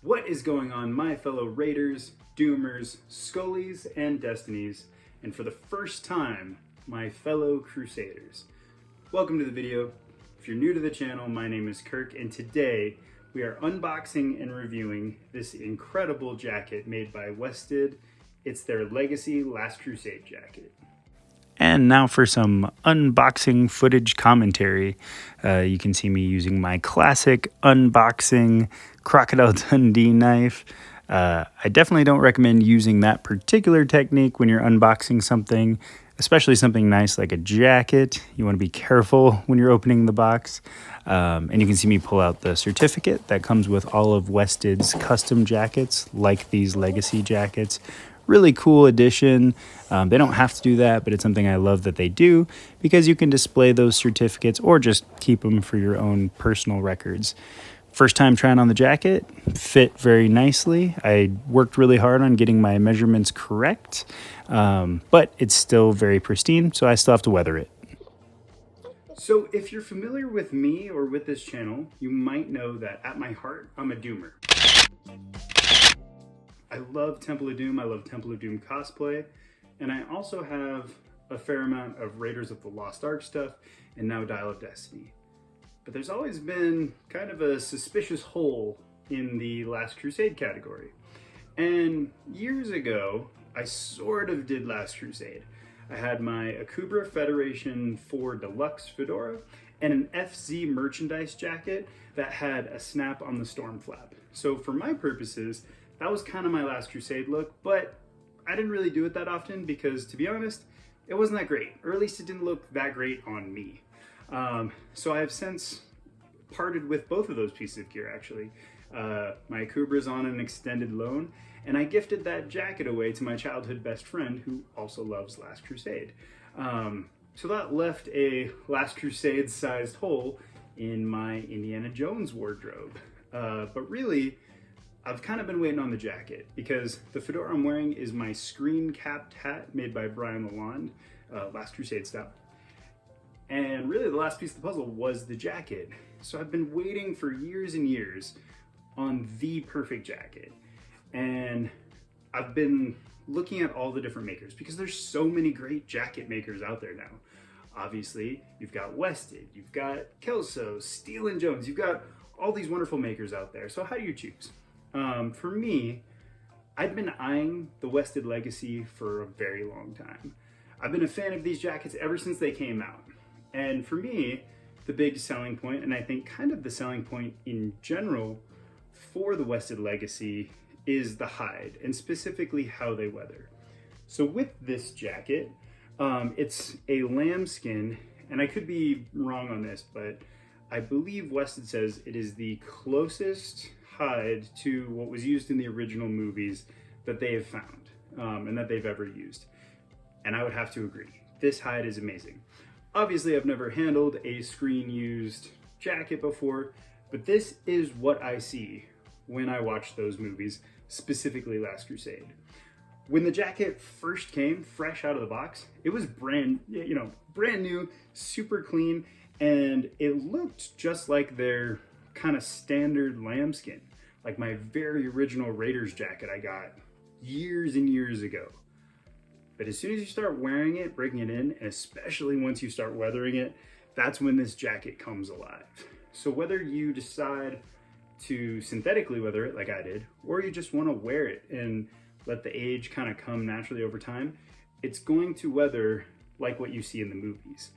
What is going on, my fellow Raiders, Doomers, Scullies, and Destinies, and for the first time, my fellow Crusaders. Welcome to the video. If you're new to the channel, my name is Kirk, and today we are unboxing and reviewing this incredible jacket made by Wested. It's their Legacy Last Crusade jacket. And now for some unboxing footage commentary. You can see me using my classic unboxing Crocodile Dundee knife. I definitely don't recommend using that particular technique when you're unboxing something, especially something nice like a jacket. You want to be careful when you're opening the box. And you can see me pull out the certificate that comes with all of Wested's custom jackets, like these Legacy jackets. Really cool addition. They don't have to do that, but it's something I love that they do because you can display those certificates or just keep them for your own personal records. First time trying on the jacket, fit very nicely. I worked really hard on getting my measurements correct, but it's still very pristine, so I still have to weather it. So if you're familiar with me or with this channel, you might know that at my heart, I'm a Doomer. I love Temple of Doom, I love Temple of Doom cosplay, and I also have a fair amount of Raiders of the Lost Ark stuff, and now Dial of Destiny. But there's always been kind of a suspicious hole in the Last Crusade category. And years ago, I sort of did Last Crusade. I had my Akubra Federation 4 Deluxe Fedora and an FZ merchandise jacket that had a snap on the storm flap. So for my purposes, that was kind of my Last Crusade look, but I didn't really do it that often because, to be honest, it wasn't that great, or at least it didn't look that great on me. So I have since parted with both of those pieces of gear, actually. My Akubra's on an extended loan, and I gifted that jacket away to my childhood best friend who also loves Last Crusade. So that left a Last Crusade-sized hole in my Indiana Jones wardrobe. But really, I've kind of been waiting on the jacket because the fedora I'm wearing is my screen-capped hat made by Brian Lalonde, Last Crusade style. And really the last piece of the puzzle was the jacket. So I've been waiting for years and years on the perfect jacket. And I've been looking at all the different makers because there's so many great jacket makers out there now. Obviously, you've got Wested, you've got Kelso, Steele & Jones, you've got all these wonderful makers out there. So how do you choose? For me, I've been eyeing the Wested Legacy for a very long time. I've been a fan of these jackets ever since they came out. And for me, the big selling point, and I think kind of the selling point in general for the Wested Legacy, is the hide, and specifically how they weather. So with this jacket, it's a lambskin, and I could be wrong on this, but I believe Wested says it is the closest hide to what was used in the original movies that they have found, and that they've ever used. And I would have to agree. This hide is amazing. Obviously, I've never handled a screen-used jacket before, but this is what I see when I watch those movies, specifically Last Crusade. When the jacket first came, fresh out of the box, it was brand new, super clean, and it looked just like their kind of standard lambskin, like my very original Raiders jacket I got years and years ago. But as soon as you start wearing it, breaking it in, and especially once you start weathering it, that's when this jacket comes alive. So whether you decide to synthetically weather it like I did, or you just want to wear it and let the age kind of come naturally over time, it's going to weather like what you see in the movies,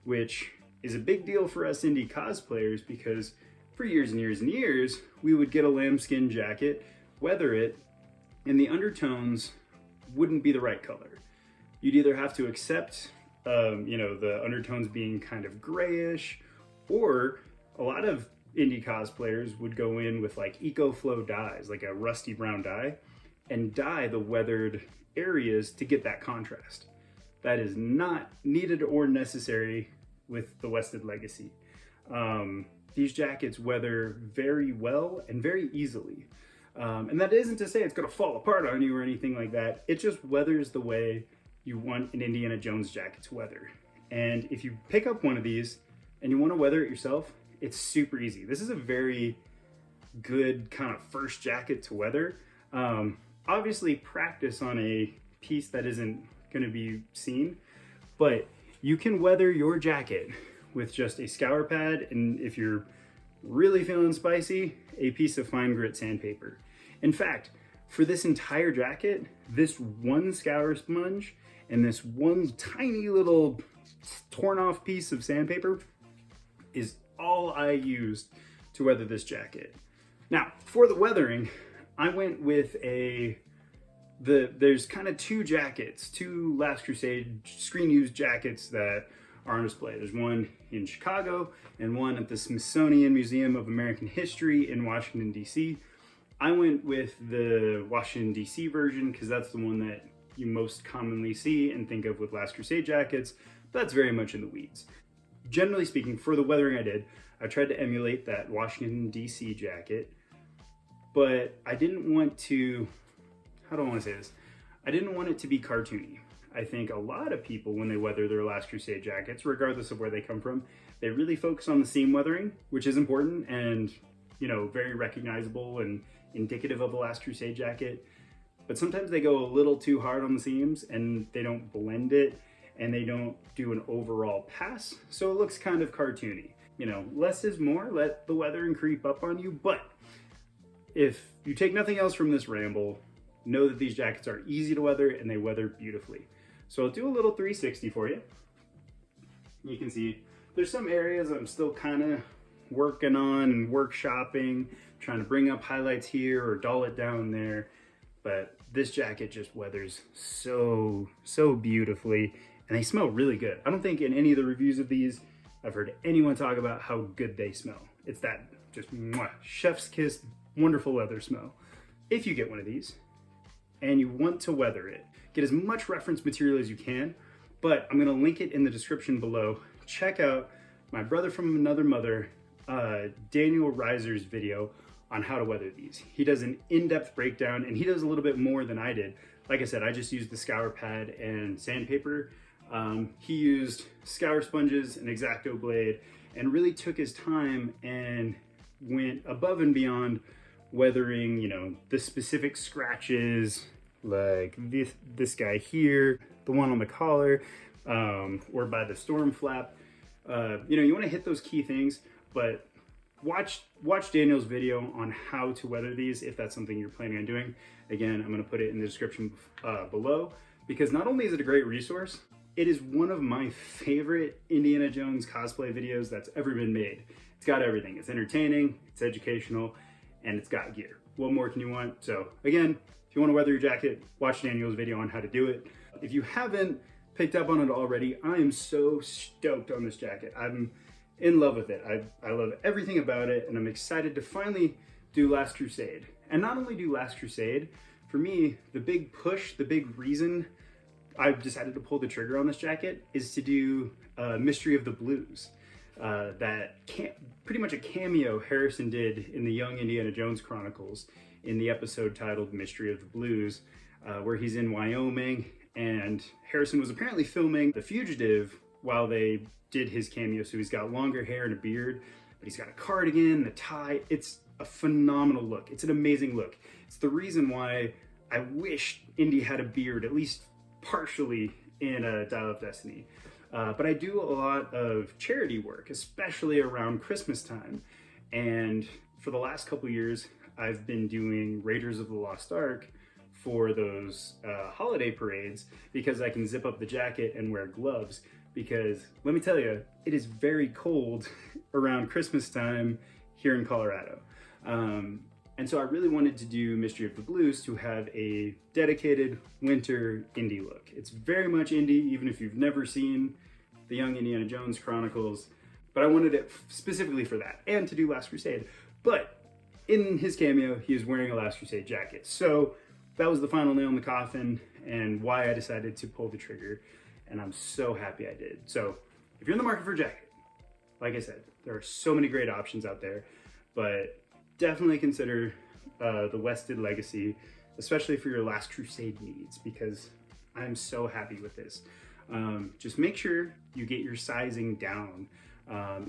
which is a big deal for us indie cosplayers because for years and years and years, we would get a lambskin jacket, weather it, and the undertones wouldn't be the right color. You'd either have to accept, the undertones being kind of grayish, or a lot of indie cosplayers would go in with like EcoFlow dyes, like a rusty brown dye, and dye the weathered areas to get that contrast. That is not needed or necessary with the Wested Legacy. These jackets weather very well and very easily. And that isn't to say it's gonna fall apart on you or anything like that. It just weathers the way you want an Indiana Jones jacket to weather. And if you pick up one of these and you wanna weather it yourself, it's super easy. This is a very good kind of first jacket to weather. Obviously practice on a piece that isn't going to be seen, but you can weather your jacket with just a scour pad, and if you're really feeling spicy, a piece of fine grit sandpaper. In fact, for this entire jacket, this one scour sponge and this one tiny little torn off piece of sandpaper is all I used to weather this jacket. Now, for the weathering, I went with there's kind of two jackets, two Last Crusade screen used jackets that are on display. There's one in Chicago and one at the Smithsonian Museum of American History in Washington, D.C. I went with the Washington, D.C. version because that's the one that you most commonly see and think of with Last Crusade jackets. That's very much in the weeds. Generally speaking, for the weathering I tried to emulate that Washington, D.C. jacket, but I didn't want to, how do I want to say this? I didn't want it to be cartoony. I think a lot of people, when they weather their Last Crusade jackets, regardless of where they come from, they really focus on the seam weathering, which is important and, you know, very recognizable and indicative of a Last Crusade jacket. But sometimes they go a little too hard on the seams and they don't blend it and they don't do an overall pass. So it looks kind of cartoony. You know, less is more, let the weathering creep up on you. But if you take nothing else from this ramble, know that these jackets are easy to weather and they weather beautifully. So I'll do a little 360 for you. You can see there's some areas I'm still kind of working on and workshopping, trying to bring up highlights here or dull it down there. But this jacket just weathers so beautifully, and they smell really good. I don't think in any of the reviews of these I've heard anyone talk about how good they smell. It's that just chef's kiss, wonderful leather smell. If you get one of these and you want to weather it, get as much reference material as you can, but I'm gonna link it in the description below. Check out my brother from another mother, Daniel Reiser's video on how to weather these. He does an in-depth breakdown and he does a little bit more than I did. Like I said, I just used the scour pad and sandpaper. He used scour sponges, an X-Acto blade, and really took his time and went above and beyond weathering, you know, the specific scratches, like this guy here, the one on the collar, or by the storm flap. You know, you want to hit those key things, but watch Daniel's video on how to weather these if that's something you're planning on doing. Again, I'm going to put it in the description below, because not only is it a great resource, it is one of my favorite Indiana Jones cosplay videos that's ever been made. It's got everything. It's entertaining, it's educational, and it's got gear. What more can you want? So again, if you want to weather your jacket, watch Daniel's video on how to do it. If you haven't picked up on it already, I am so stoked on this jacket. I'm in love with it. I love everything about it, and I'm excited to finally do Last Crusade. And not only do Last Crusade, for me, the big push, the big reason I've decided to pull the trigger on this jacket is to do Mystery of the Blues. Pretty much a cameo Harrison did in the Young Indiana Jones Chronicles in the episode titled Mystery of the Blues, where he's in Wyoming, and Harrison was apparently filming The Fugitive while they did his cameo. So he's got longer hair and a beard, but he's got a cardigan, a tie. It's a phenomenal look. It's an amazing look. It's the reason why I wish Indy had a beard, at least partially, in Dial of Destiny. But I do a lot of charity work, especially around Christmas time. And for the last couple years, I've been doing Raiders of the Lost Ark for those holiday parades, because I can zip up the jacket and wear gloves. Because let me tell you, it is very cold around Christmas time here in Colorado. And so I really wanted to do Mystery of the Blues to have a dedicated winter Indy look. It's very much Indy, even if you've never seen the Young Indiana Jones Chronicles, but I wanted it specifically for that, and to do Last Crusade. But in his cameo, he is wearing a Last Crusade jacket. So that was the final nail in the coffin and why I decided to pull the trigger, and I'm so happy I did. So if you're in the market for a jacket, like I said, there are so many great options out there, but definitely consider the Wested Legacy, especially for your Last Crusade needs, because I'm so happy with this. Just make sure you get your sizing down.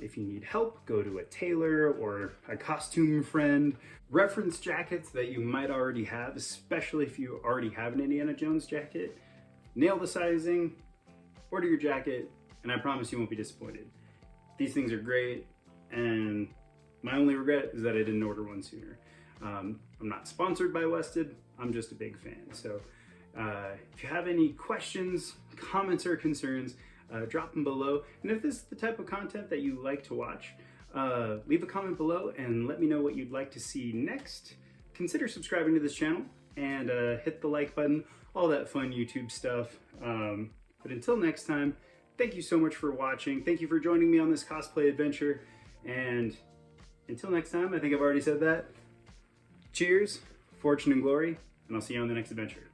If you need help, go to a tailor or a costume friend. Reference jackets that you might already have, especially if you already have an Indiana Jones jacket. Nail the sizing, order your jacket, and I promise you won't be disappointed. These things are great, and my only regret is that I didn't order one sooner. I'm not sponsored by Wested, I'm just a big fan. So if you have any questions, comments, or concerns, drop them below. And if this is the type of content that you like to watch, leave a comment below and let me know what you'd like to see next. Consider subscribing to this channel and hit the like button, all that fun YouTube stuff. But until next time, thank you so much for watching. Thank you for joining me on this cosplay adventure. And until next time, I think I've already said that. Cheers, fortune and glory, and I'll see you on the next adventure.